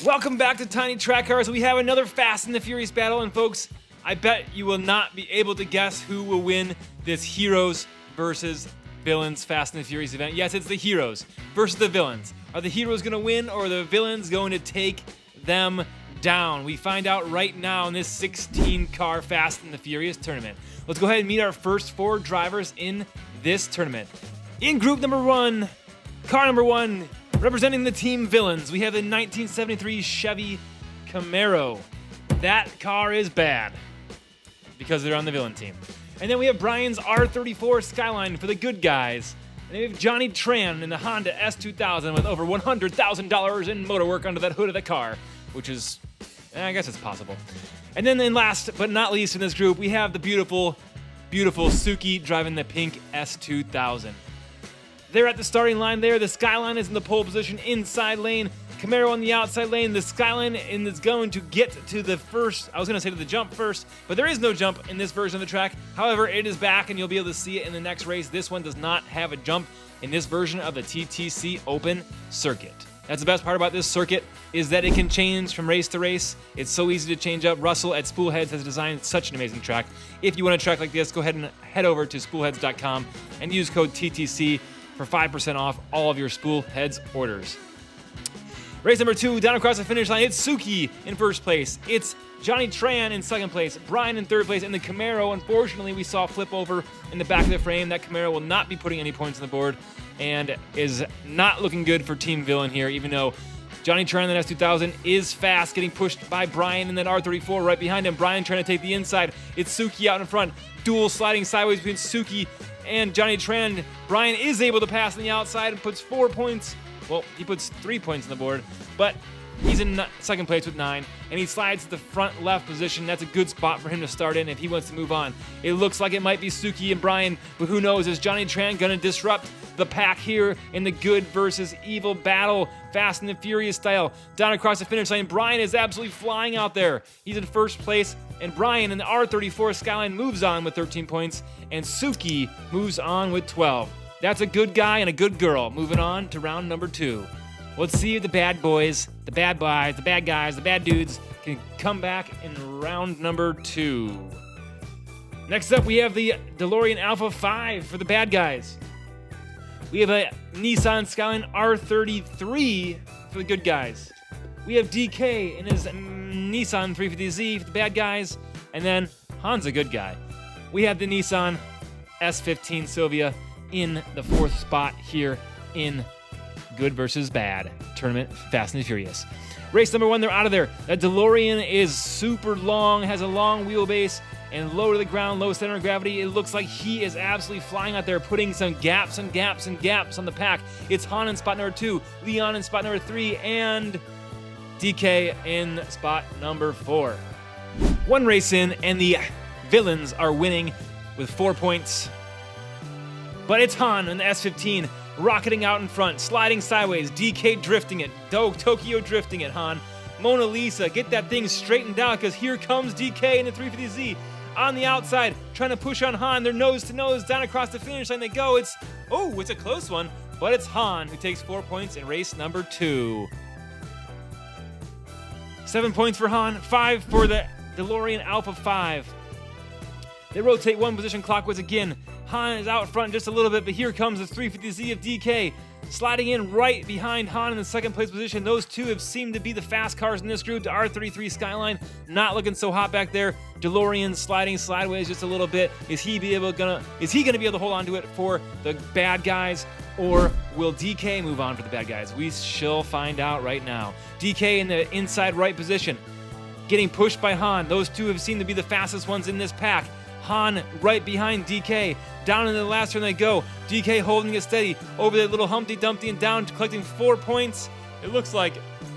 Welcome back to Tiny Track Cars. We have another Fast and the Furious battle, and folks, I bet you will not be able to guess who will win this heroes versus villains Fast and the Furious event. Yes, it's the heroes versus the villains. Are the heroes going to win, or are the villains going to take them down? We find out right now in this 16-car Fast and the Furious tournament. Let's go ahead and meet our first 4 drivers in this tournament. In group number 1, car number 1, representing the team villains, we have the 1973 Chevy Camaro. That car is bad because they're on the villain team. And then we have Brian's R34 Skyline for the good guys. And then we have Johnny Tran in the Honda S2000 with over $100,000 in motor work under that hood of the car, which is, I guess it's possible. And then last but not least in this group, we have the beautiful, beautiful Suki driving the pink S2000. They're at the starting line there. The Skyline is in the pole position inside lane. Camaro on the outside lane. The Skyline is going to get to the first, I was going to say to the jump first, but there is no jump in this version of the track. However, it is back and you'll be able to see it in the next race. This one does not have a jump in this version of the TTC Open Circuit. That's the best part about this circuit, is that it can change from race to race. It's so easy to change up. Russell at SPOOLHEADS has designed such an amazing track. If you want a track like this, go ahead and head over to spoolheads.com and use code TTC for 5% off all of your SPOOLHEADS orders. Race number 2, down across the finish line, it's Suki in first place. It's Johnny Tran in second place, Brian in third place, and the Camaro, unfortunately, we saw flip over in the back of the frame. That Camaro will not be putting any points on the board and is not looking good for Team Villain here, even though Johnny Tran in the S2000 is fast, getting pushed by Brian in that R34 right behind him. Brian trying to take the inside. It's Suki out in front, dual sliding sideways between Suki and Johnny Tran. Brian is able to pass on the outside and puts 4 points. Well, he puts 3 points on the board, but he's in second place with 9, and he slides to the front left position. That's a good spot for him to start in if he wants to move on. It looks like it might be Suki and Brian, but who knows? Is Johnny Tran going to disrupt the pack here in the good versus evil battle, Fast and the Furious style? Down across the finish line, Brian is absolutely flying out there. He's in first place, and Brian in the R34 Skyline moves on with 13 points, and Suki moves on with 12. That's a good guy and a good girl. Moving on to round number 2. Let's see if the bad boys, the bad guys, the bad dudes can come back in round number 2. Next up, we have the DeLorean Alpha 5 for the bad guys. We have a Nissan Skyline R33 for the good guys. We have DK in his Nissan 350Z for the bad guys. And then Han's a good guy. We have the Nissan S15 Silvia in the 4th spot here in Good versus Bad Tournament Fast and the Furious. Race number 1, they're out of there. That DeLorean is super long, has a long wheelbase, and low to the ground, low center of gravity. It looks like he is absolutely flying out there, putting some gaps and gaps and gaps on the pack. It's Han in spot number 2, Leon in spot number 3, and DK in spot number 4. One race in, and the villains are winning with 4 points. But it's Han in the S15, rocketing out in front, sliding sideways, DK drifting it, Tokyo drifting it, Han. Mona Lisa, get that thing straightened out, because here comes DK in the 350Z on the outside, trying to push on Han. They're nose to nose, down across the finish line they go. It's a close one, but it's Han who takes 4 points in race number 2. 7 points for Han, 5 for the DeLorean Alpha 5. They rotate 1 position clockwise again. Han is out front just a little bit, but here comes the 350Z of DK, sliding in right behind Han in the second place position. Those two have seemed to be the fast cars in this group. The R33 Skyline not looking so hot back there. DeLorean sliding sideways just a little bit. Is he gonna be able to hold on to it for the bad guys, or will DK move on for the bad guys? We shall find out right now. DK in the inside right position, getting pushed by Han. Those two have seemed to be the fastest ones in this pack. Han right behind DK. Down in the last turn they go. DK holding it steady over that little Humpty Dumpty and down, collecting 4 points. It looks like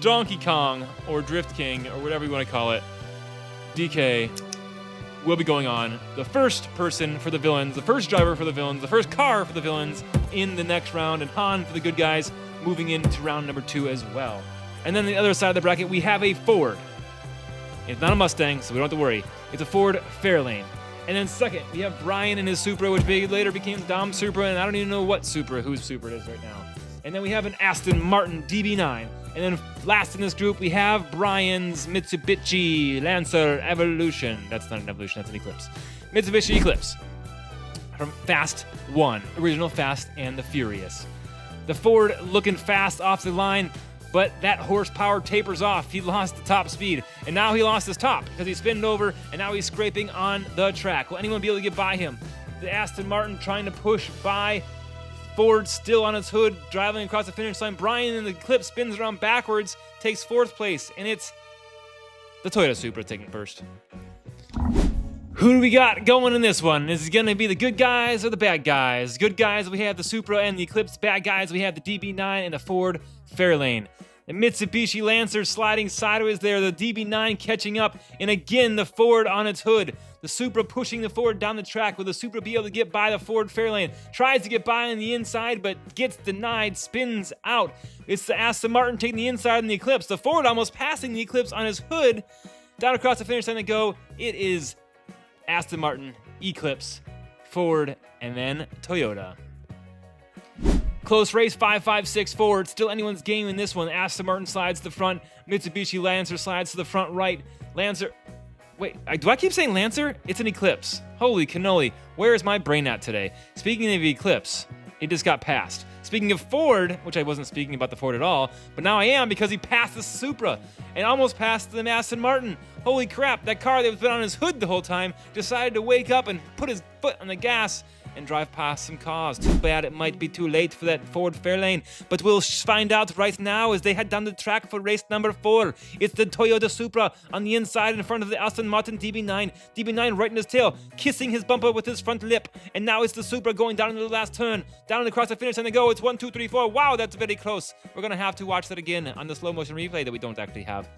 Donkey Kong or Drift King or whatever you want to call it. DK will be going on. The first person for the villains, the first driver for the villains, the first car for the villains in the next round, and Han for the good guys moving into round number 2 as well. And then on the other side of the bracket, we have a Ford. It's not a Mustang, so we don't have to worry. It's a Ford Fairlane. And then second, we have Brian and his Supra, which later became Dom Supra, and I don't even know what Supra, whose Supra it is right now. And then we have an Aston Martin DB9. And then last in this group, we have Brian's Mitsubishi Lancer Evolution. That's not an Evolution, that's an Eclipse. Mitsubishi Eclipse from Fast 1, original Fast and the Furious. The Ford looking fast off the line, but that horsepower tapers off. He lost the top speed, and now he lost his top because he spinned over, and now he's scraping on the track. Will anyone be able to get by him? The Aston Martin trying to push by. Ford still on its hood, driving across the finish line. Brian in the Eclipse spins around backwards, takes 4th place, and it's the Toyota Supra taking first. Who do we got going in this one? Is it going to be the good guys or the bad guys? Good guys, we have the Supra and the Eclipse. Bad guys, we have the DB9 and the Ford Fairlane. The Mitsubishi Lancer sliding sideways there, the DB9 catching up, and again the Ford on its hood. The Supra pushing the Ford down the track. Will the Supra be able to get by the Ford Fairlane? Tries to get by on the inside, but gets denied, spins out. It's the Aston Martin taking the inside in the Eclipse. The Ford almost passing the Eclipse on his hood. Down across the finish line to go. It is Aston Martin, Eclipse, Ford, and then Toyota. Close race, 5-5-6 Ford. Still anyone's game in this one. Aston Martin slides to the front. Mitsubishi Lancer slides to the front right. Lancer... Wait, do I keep saying Lancer? It's an Eclipse. Holy cannoli. Where is my brain at today? Speaking of Eclipse, it just got passed. Speaking of Ford, which I wasn't speaking about the Ford at all, but now I am because he passed the Supra and almost passed the Aston Martin. Holy crap, that car that was been on his hood the whole time decided to wake up and put his foot on the gas and drive past some cars. Too bad it might be too late for that Ford Fairlane, but we'll find out right now as they head down the track for race number 4. It's the Toyota Supra on the inside in front of the Aston Martin DB9. DB9 right in his tail, kissing his bumper with his front lip, and now it's the Supra going down into the last turn, down across the finish, and they go. It's 1, 2, 3, 4. Wow, that's very close. We're gonna have to watch that again on the slow motion replay that we don't actually have.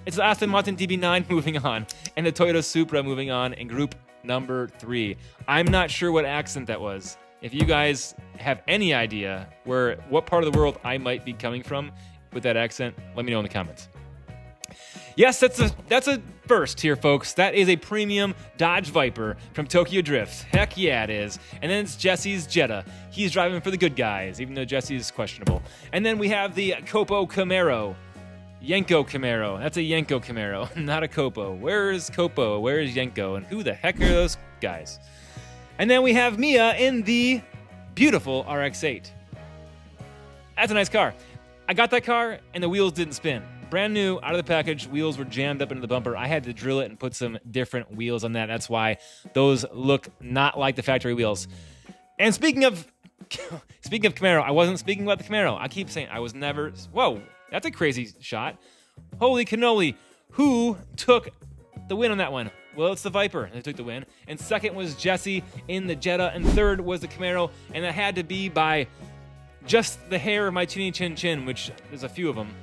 It's the Aston Martin DB9 moving on, and the Toyota Supra moving on in group number 3. I'm not sure what accent that was. If you guys have any idea what part of the world I might be coming from with that accent, let me know in the comments. Yes, that's a first here, folks. That is a premium Dodge Viper from Tokyo Drift. Heck yeah, it is. And then it's Jesse's Jetta. He's driving for the good guys, even though Jesse's questionable. And then we have the Copo Camaro. Yenko Camaro. That's a Yenko Camaro, not a Copo. Where is Copo? Where is Yenko? And who the heck are those guys? And then we have Mia in the beautiful RX-8. That's a nice car. I got that car, and the wheels didn't spin. Brand new, out of the package, wheels were jammed up into the bumper. I had to drill it and put some different wheels on that. That's why those look not like the factory wheels. And speaking of Camaro, I wasn't speaking about the Camaro. I keep saying I was never... Whoa. That's a crazy shot. Holy cannoli. Who took the win on that one? Well, it's the Viper that took the win. And second was Jesse in the Jetta. And third was the Camaro. And that had to be by just the hair of my chinny chin chin, which there's a few of them.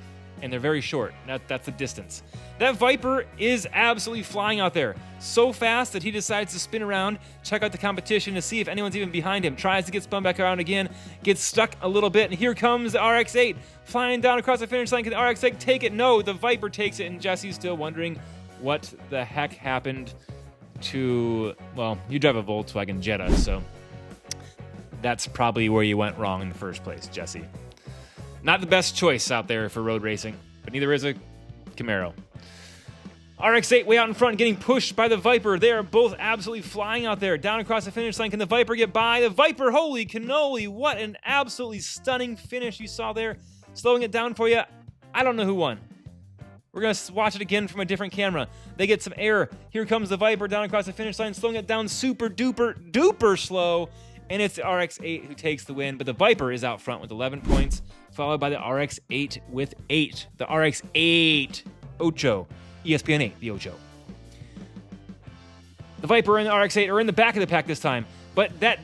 And they're very short. That's the distance. That Viper is absolutely flying out there. So fast that he decides to spin around, check out the competition to see if anyone's even behind him. Tries to get spun back around again, gets stuck a little bit, and here comes the RX-8 flying down across the finish line. Can the RX-8 take it? No, the Viper takes it, and Jesse's still wondering what the heck happened to... Well, you drive a Volkswagen Jetta, so that's probably where you went wrong in the first place, Jesse. Not the best choice out there for road racing, but neither is a Camaro. RX-8 way out in front, getting pushed by the Viper. They are both absolutely flying out there, down across the finish line. Can the Viper get by? The Viper, holy cannoli, what an absolutely stunning finish you saw there. Slowing it down for you. I don't know who won. We're going to watch it again from a different camera. They get some air. Here comes the Viper down across the finish line, slowing it down super duper slow. And it's the RX-8 who takes the win, but the Viper is out front with 11 points, followed by the RX-8 with 8. The RX-8, Ocho, ESPN 8, the Ocho. The Viper and the RX-8 are in the back of the pack this time, but that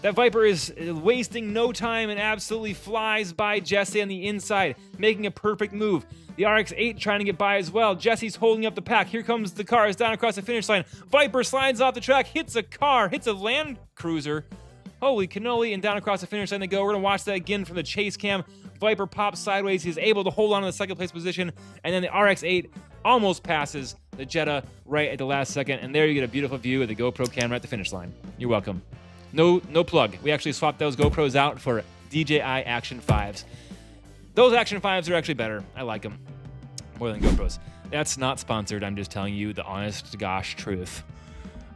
Viper is wasting no time and absolutely flies by Jesse on the inside, making a perfect move. The RX-8 trying to get by as well. Jesse's holding up the pack. Here comes the cars down across the finish line. Viper slides off the track, hits a car, hits a Land Cruiser. Holy cannoli, and down across the finish line they go. We're going to watch that again from the chase cam. Viper pops sideways. He's able to hold on to the second place position. And then the RX-8 almost passes the Jetta right at the last second. And there you get a beautiful view of the GoPro camera at the finish line. You're welcome. No plug. We actually swapped those GoPros out for DJI Action 5s. Those Action 5s are actually better. I like them more than GoPros. That's not sponsored. I'm just telling you the honest to gosh truth.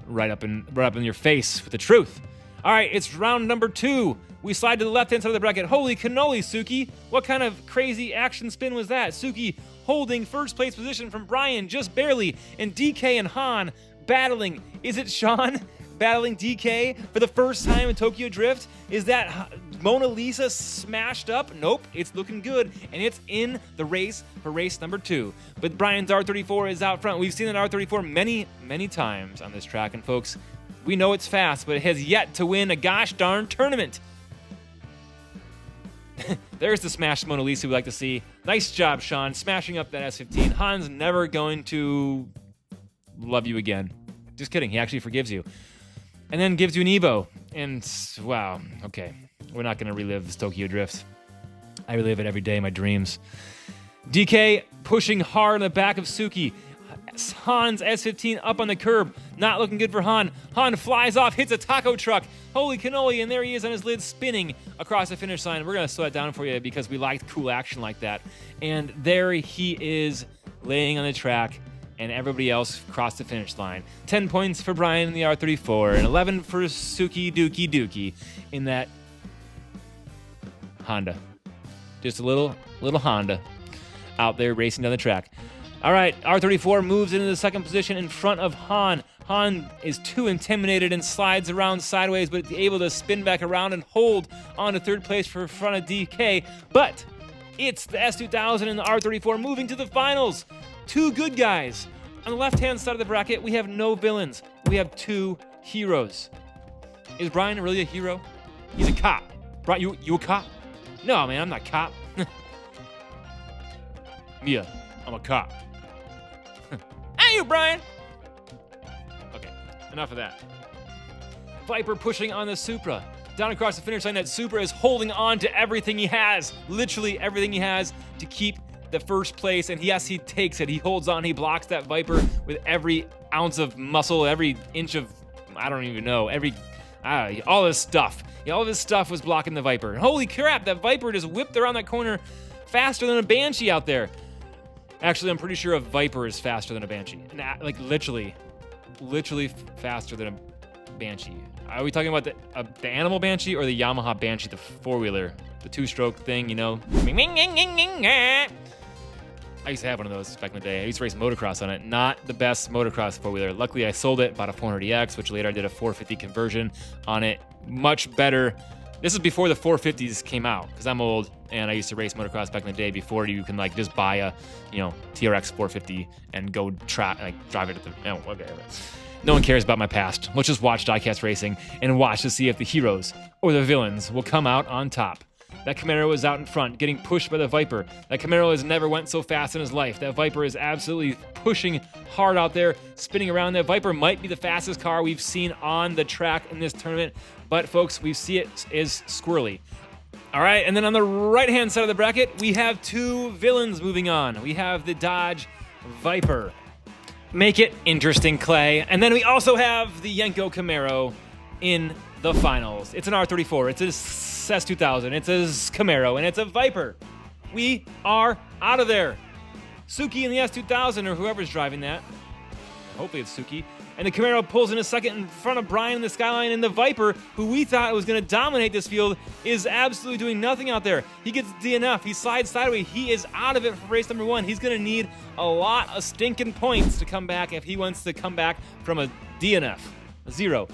Right up in your face with the truth. All right, it's round number 2. We slide to the left-hand side of the bracket. Holy cannoli, Suki. What kind of crazy action spin was that? Suki holding first place position from Brian just barely, and DK and Han battling. Is it Sean battling DK for the first time in Tokyo Drift? Is that Mona Lisa smashed up? Nope, it's looking good, and it's in the race for race number 2. But Brian's R34 is out front. We've seen an R34 many, many times on this track, and folks, we know it's fast, but it has yet to win a gosh darn tournament. There's the smashed Mona Lisa we like to see. Nice job, Sean, smashing up that S15. Han's never going to love you again. Just kidding, he actually forgives you. And then gives you an Evo. And, wow, okay. We're not going to relive this Tokyo Drift. I relive it every day in my dreams. DK pushing hard on the back of Suki. Han's S15 up on the curb. Not looking good for Han. Han flies off, hits a taco truck. Holy cannoli, and there he is on his lid spinning across the finish line. We're going to slow that down for you because we like cool action like that. And there he is laying on the track, and everybody else crossed the finish line. 10 points for Brian in the R34, and 11 for Suki Dookie Dookie in that Honda. Just a little Honda out there racing down the track. All right, R34 moves into the second position in front of Han. Han is too intimidated and slides around sideways, but able to spin back around and hold on to third place for front of DK. But it's the S2000 and the R34 moving to the finals. 2 good guys. On the left-hand side of the bracket, we have no villains. We have 2 heroes. Is Brian really a hero? He's a cop. Brian, you a cop? No, man, I'm not a cop. Mia, I'm a cop. Hey, you, Brian! Okay, enough of that. Viper pushing on the Supra. Down across the finish line, that Supra is holding on to everything he has. Literally everything he has to keep the first place. And yes, he takes it. He holds on. He blocks that Viper with every ounce of muscle, every inch of, I don't even know, all his stuff. Yeah, all of his stuff was blocking the Viper. And holy crap, that Viper just whipped around that corner faster than a Banshee out there. Actually, I'm pretty sure a Viper is faster than a Banshee. Like literally faster than a Banshee. Are we talking about the animal Banshee or the Yamaha Banshee, the 4-wheeler, the 2-stroke thing, you know? I used to have one of those back in the day. I used to race motocross on it. Not the best motocross 4-wheeler. Luckily, I sold it, bought a 400EX, which later I did a 450 conversion on it. Much better. This is before the 450s came out, because I'm old, and I used to race motocross back in the day before you can like just buy a, TRX 450 and go drive it at the, okay. No one cares about my past. Let's just watch diecast racing and watch to see if the heroes or the villains will come out on top. That Camaro is out in front, getting pushed by the Viper. That Camaro has never went so fast in his life. That Viper is absolutely pushing hard out there, spinning around. That Viper might be the fastest car we've seen on the track in this tournament, but folks, we see it is squirrely. All right, and then on the right-hand side of the bracket, we have 2 villains moving on. We have the Dodge Viper. Make it interesting, Clay. And then we also have the Yenko Camaro in the finals. It's an R34, it's a S2000, it's a Camaro, and it's a Viper. We are out of there. Suki in the S2000, or whoever's driving that. Hopefully it's Suki. And the Camaro pulls in a second in front of Brian in the Skyline, and the Viper, who we thought was going to dominate this field, is absolutely doing nothing out there. He gets DNF. He slides sideways. He is out of it for race number 1. He's going to need a lot of stinking points to come back if he wants to come back from a DNF, a 0.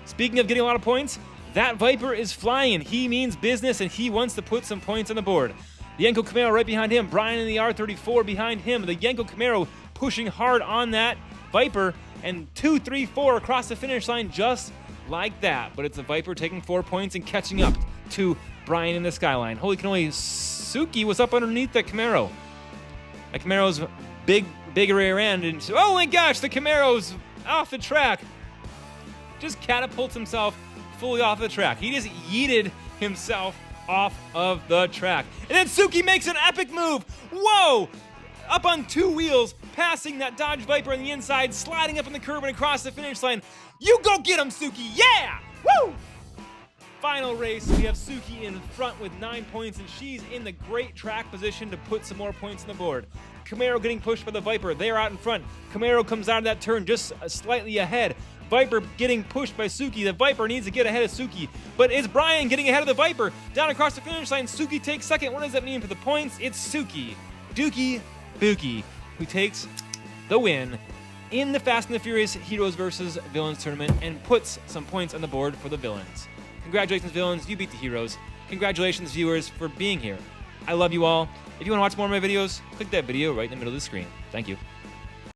Speaking of getting a lot of points, that Viper is flying. He means business, and he wants to put some points on the board. The Yenko Camaro right behind him. Brian in the R34 behind him. The Yenko Camaro pushing hard on that Viper, and 2, 3, 4 across the finish line just like that. But it's the Viper taking 4 points and catching up to Brian in the Skyline. Holy cannoli, Suki was up underneath that Camaro. That Camaro's bigger rear end, and oh my gosh, the Camaro's off the track. Just catapults himself fully off the track. He just yeeted himself off of the track. And then Suki makes an epic move. Whoa! Up on 2 wheels, passing that Dodge Viper on the inside, sliding up on the curb and across the finish line. You go get him, Suki! Yeah! Woo! final race, we have Suki in front with 9 points, and she's in the great track position to put some more points on the board. Camaro getting pushed by the Viper. They're out in front. Camaro comes out of that turn just slightly ahead. Viper getting pushed by Suki. The Viper needs to get ahead of Suki. But it's Brian getting ahead of the Viper. Down across the finish line, Suki takes second. What does that mean for the points? It's Suki, Dookie Bookie, who takes the win in the Fast and the Furious Heroes versus Villains tournament and puts some points on the board for the Villains. Congratulations, Villains. You beat the Heroes. Congratulations, viewers, for being here. I love you all. If you want to watch more of my videos, click that video right in the middle of the screen. Thank you.